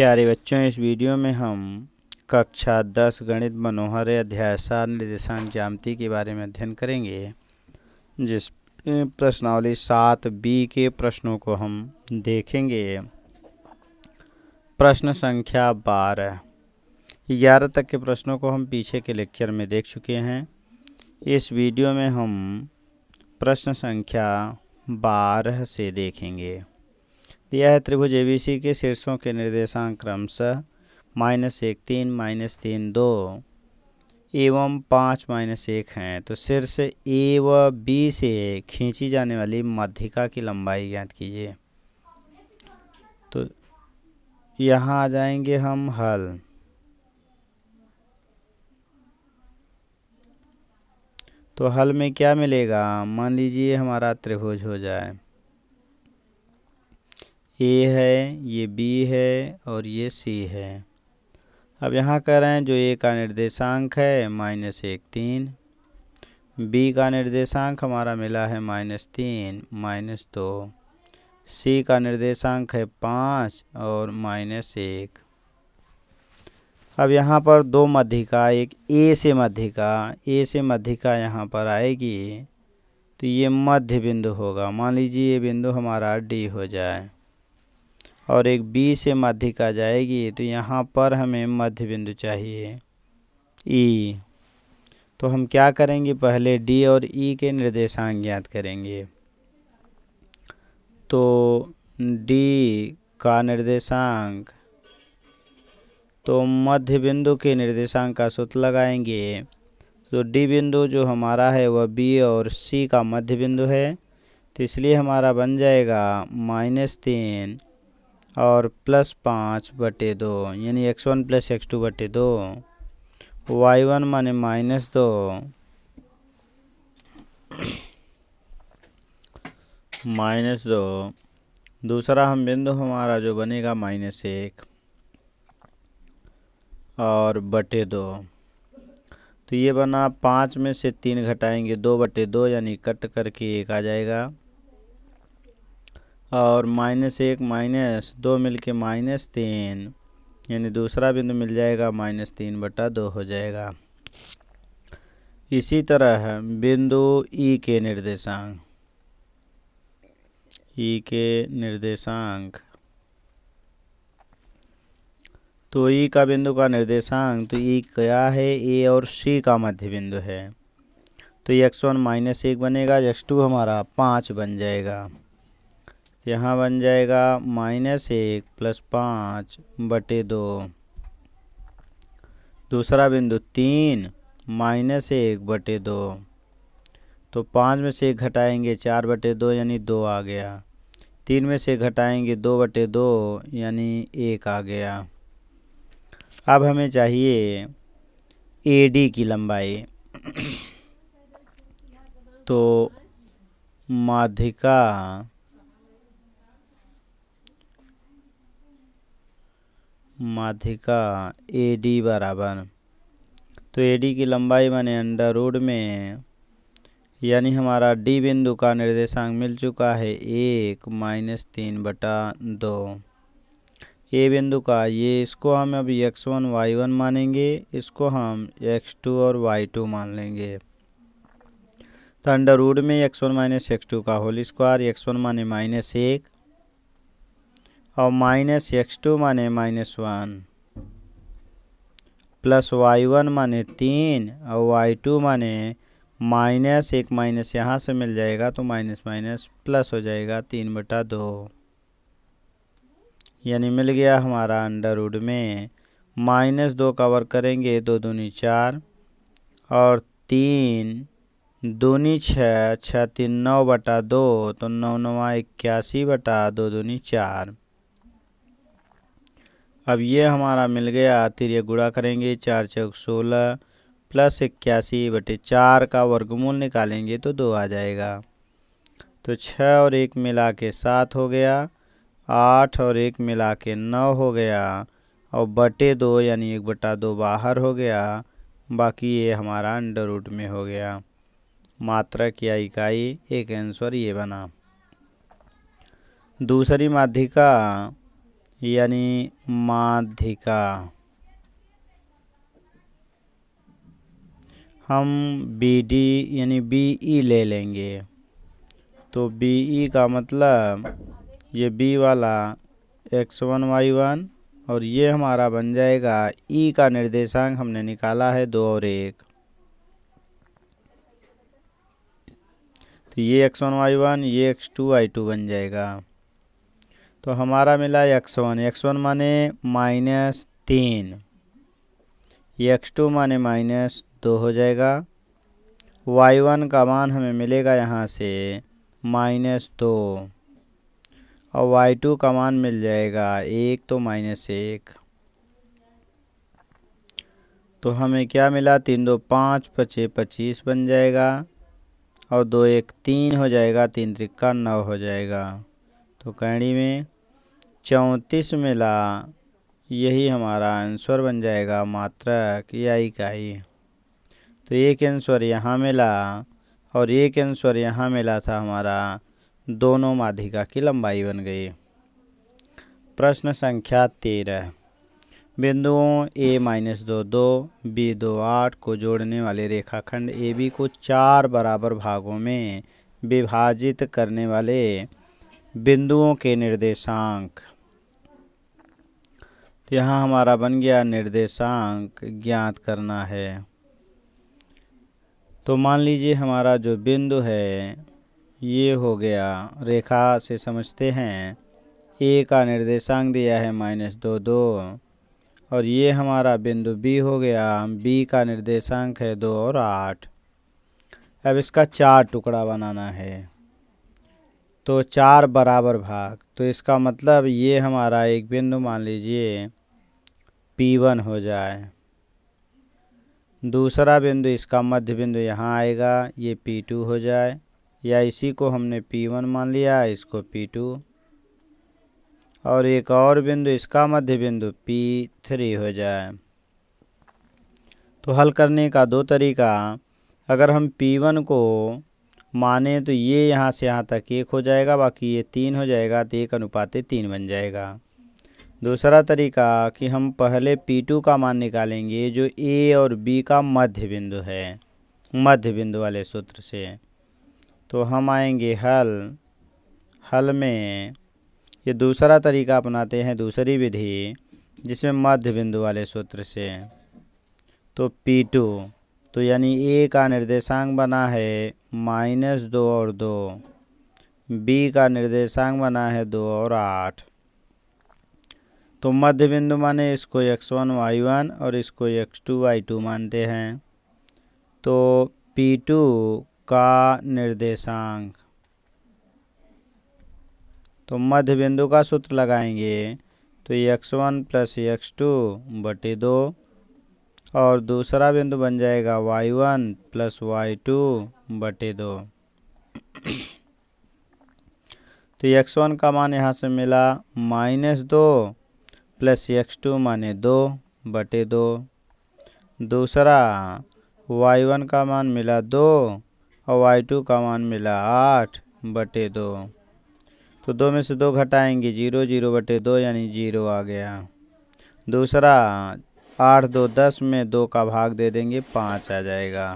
प्यारे बच्चों, इस वीडियो में हम कक्षा 10 गणित मनोहर अध्याय 7 निर्देशांक ज्यामिति के बारे में अध्ययन करेंगे, जिस प्रश्नावली 7B के प्रश्नों को हम देखेंगे। प्रश्न संख्या 12। 11 तक के प्रश्नों को हम पीछे के लेक्चर में देख चुके हैं। इस वीडियो में हम प्रश्न संख्या 12 से देखेंगे। दिया है त्रिभुज ABC के शीर्षों के निर्देशांक क्रमशः -1 3 -3 2 एवं 5 -1 हैं। तो शीर्ष A व B से खींची जाने वाली माध्यिका की लंबाई ज्ञात कीजिए। तो यहाँ आ जाएंगे हम हल। तो हल में क्या मिलेगा? मान लीजिए हमारा त्रिभुज हो जाए, A है, ये B है और ये C है। अब यहाँ कह रहे हैं जो A का निर्देशांक है -1 3, B का निर्देशांक हमारा मिला है -3 -2, C का निर्देशांक है 5 और -1। अब यहाँ पर दो माध्यिका, एक A से माध्यिका यहाँ पर आएगी, तो ये मध्य बिंदु होगा। मान लीजिए ये बिंदु हमारा D हो जाए और एक B से माध्यिका जाएगी, तो यहाँ पर हमें मध्य बिंदु चाहिए E। तो हम क्या करेंगे? पहले D और E के निर्देशांक ज्ञात करेंगे। तो D का निर्देशांक, तो मध्य बिंदु के निर्देशांक का सूत्र लगाएंगे। तो D बिंदु जो हमारा है वह B और C का मध्य बिंदु है, तो इसलिए हमारा बन जाएगा -3 और +5/2, यानी x1 + x2/2। y1 माने -2। दूसरा हम बिंदु हमारा जो बनेगा -1 और /2। तो ये बना, 5 में से 3 घटाएंगे 2/2, यानी कट करके 1 आ जाएगा। और -1 -2 मिलके -3, यानी दूसरा बिंदु मिल जाएगा -3/2 हो जाएगा। इसी तरह बिंदु E के निर्देशांक, तो E का बिंदु का निर्देशांक, तो E क्या है? A और C का मध्य बिंदु है, तो x1 -1 बनेगा, x2 हमारा 5 बन जाएगा। यहाँ बन जाएगा -1 + 5/2। दूसरा बिंदु 3 -1/2, तो 5 में से 1 घटाएंगे 4/2, यानी 2 आ गया। 3 में से घटाएंगे 2/2, यानी 1 आ गया। अब हमें चाहिए AD की लंबाई। तो माध्यिका AD बराबर, तो AD की लंबाई माने अंडर में, यानी हमारा D बिंदु का निर्देशांक मिल चुका है 1 -3/2। A बिंदु का, ये इसको हम अभी x1 y1 मानेंगे, इसको हम x2 और y2 मान लेंगे। तो अंडर में x1 - x2 का होल स्क्वायर, x1 माने -1 और -x2 माने -1, प्लस y1 माने 3 और y2 माने -1 यहाँ से मिल जाएगा, तो माइनस प्लस हो जाएगा 3/2, यानी मिल गया हमारा अंडर में। -2 का वर्ग करेंगे, 2 दूनी 4 और 3 दूनी 6, 6 3 9/2, तो 9 9 81/2 दूनी 4। अब ये हमारा मिल गया, फिर ये गुणा करेंगे, 4 चौक 16 + 81/4 का वर्गमूल निकालेंगे तो 2 आ जाएगा। तो 6 और 1 मिला के 7 हो गया, 8 और 1 मिला के 9 हो गया, और /2 यानी 1/2 बाहर हो गया। बाकी ये हमारा अंडर में हो गया। मात्रक या इकाई, एक आंसर ये बना। दूसरी माध्यिका यानी माध्यिका। हम BD यानी BE ले लेंगे। तो BE का मतलब ये B वाला x1 y1 और ये हमारा बन जाएगा E का निर्देशांक हमने निकाला है 2 और 1। तो ये x1 y1 ये x2 y2 बन जाएगा। तो हमारा मिला x1 माने -3, ये x2 माने -2 हो जाएगा। y1 का मान हमें मिलेगा यहाँ से -2 और y2 का मान मिल जाएगा 1, तो -1। तो हमें क्या मिला, 3 2 5 5 25 बन जाएगा और 2 1 3 हो जाएगा, 3 3 9 हो जाएगा। तो कैंडी में 34 मिला। यही हमारा आंसर बन जाएगा, मात्रक या इकाई। तो एक आंसर यहाँ मिला और एक आंसर यहाँ मिला था हमारा, दोनों माध्यिका की लंबाई बन गई। प्रश्न संख्या 13, बिंदुओं A-2 2 B2 8 को जोड़ने वाले रेखाखंड AB को 4 बराबर भागों में विभाजित करने वाले बिंदुओं के निर्देशांक। तो यहाँ हमारा बन गया निर्देशांक ज्ञात करना है। तो मान लीजिए हमारा जो बिंदु है ये हो गया, रेखा से समझते हैं। A का निर्देशांक दिया है -2 2 और ये हमारा बिंदु B हो गया। B का निर्देशांक है 2 और 8। अब इसका 4 टुकड़ा बनाना है, तो 4 बराबर भाग। तो इसका मतलब ये हमारा एक बिंदु मान लीजिए P1 हो जाए। दूसरा बिंदु, इसका मध्य बिंदु यहाँ आएगा, ये P2 हो जाए, या इसी को हमने P1 मान लिया, इसको P2। और एक और बिंदु, इसका मध्य बिंदु P3 हो जाए। तो हल करने का 2 तरीका। अगर हम P1 को माने तो ये यहाँ से यहाँ तक 1 हो जाएगा, बाकी ये 3 हो जाएगा, तो 1:3 बन जाएगा। दूसरा तरीका कि हम पहले P2 का मान निकालेंगे, जो A और B का मध्य बिंदु है, मध्य बिंदु वाले सूत्र से। तो हम आएंगे हल में ये दूसरा तरीका अपनाते हैं, दूसरी विधि, जिसमें मध्य बिंदु वाले सूत्र से। तो P2, तो यानी A का निर्देशांक बना है -2 और 2, B का निर्देशांक बना है 2 और 8। तो मध्य बिंदु माने इसको x1 y1 और इसको x2 y2 मानते हैं। तो P2 का निर्देशांक, तो मध्य बिंदु का सूत्र लगाएंगे, तो x1 + x2 बटे 2 और दूसरा बिंदु बन जाएगा y1 + y2 बटे 2। तो x1 का मान यहाँ से मिला -2 + x2 माने 2 बटे 2। दूसरा y1 का मान मिला 2 और y2 का मान मिला 8 बटे 2। तो 2 में से 2 घटाएंगे, 0 0 बटे 2 यानी 0 आ गया। दूसरा 8 2 10 में 2 का भाग दे देंगे, 5 आ जाएगा।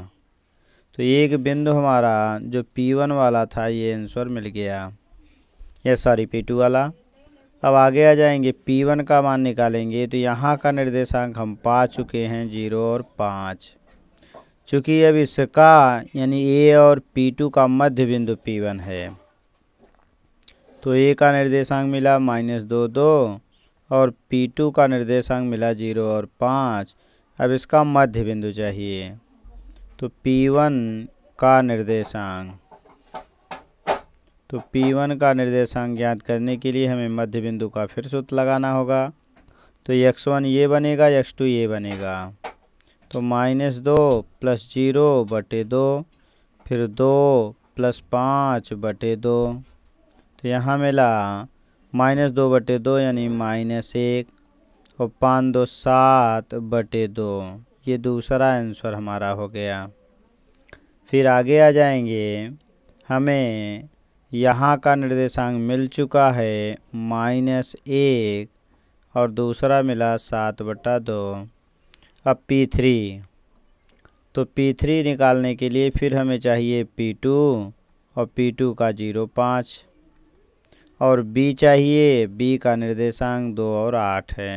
तो एक बिंदु हमारा जो P1 वाला था ये आंसर मिल गया, ये सॉरी P2 वाला। अब आगे आ जाएंगे, P1 का मान निकालेंगे, तो यहाँ का निर्देशांक हम पा चुके हैं 0 और 5। चूँकि अब इसका यानी A और P2 का मध्य बिंदु P1 है, तो A का निर्देशांक मिला -2 2 और P2 का निर्देशांक मिला 0 और 5। अब इसका मध्य बिंदु चाहिए, तो P1 का निर्देशांक, तो P1 का निर्देशांक ज्ञात करने के लिए हमें मध्य बिंदु का फिर सूत्र लगाना होगा। तो x1 ये बनेगा, x2 ये बनेगा। तो -2 + 0 बटे 2, फिर 2 + 5 बटे 2। तो यहाँ मिला -2 बटे 2 यानी -1 और 5 2 7 बटे 2। ये दूसरा आंसर हमारा हो गया। फिर आगे आ जाएंगे, हमें यहाँ का निर्देशांक मिल चुका है -1 और दूसरा मिला 7/2। अब P3, तो P3 निकालने के लिए फिर हमें चाहिए P2 और P2 का 0.5 और B चाहिए, B का निर्देशांक 2 और 8 है।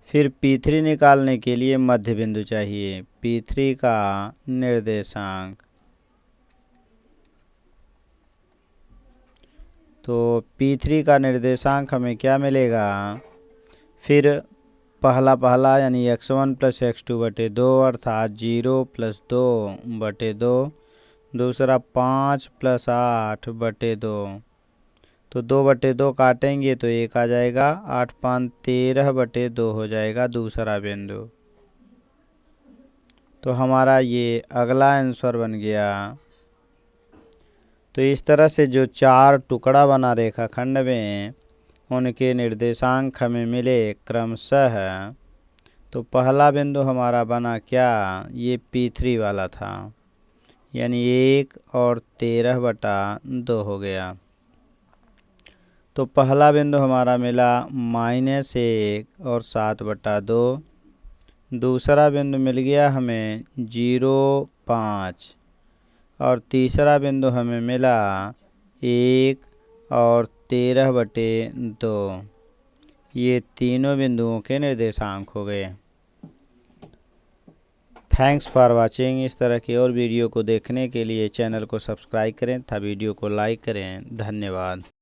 फिर P3 निकालने के लिए मध्य बिंदु चाहिए, P3 का निर्देशांक, तो P3 का निर्देशांक हमें क्या मिलेगा, फिर पहला यानी x1 + x2/2 अर्थात 0 + 2/2, दूसरा 5 + 8/2, तो 2/2 काटेंगे तो 1 आ जाएगा, 8 × 5 = 13/2 हो जाएगा दूसरा बिंदु। तो हमारा ये अगला आंसर बन गया। तो इस तरह से जो 4 टुकड़ा बना रेखाखंड में उनके निर्देशांक हमें मिले क्रमशः। तो पहला बिंदु हमारा बना क्या, ये P3 वाला था, यानी 1 और 13/2 हो गया। तो पहला बिंदु हमारा मिला -1 और 7/2। दूसरा बिंदु मिल गया हमें 0.5 और तीसरा बिंदु हमें मिला 1 और 13/2। ये तीनों बिंदुओं के निर्देशांक हो गए। Thanks for watching. इस तरह की और वीडियो को देखने के लिए चैनल को सब्सक्राइब करें तथा वीडियो को लाइक करें। धन्यवाद।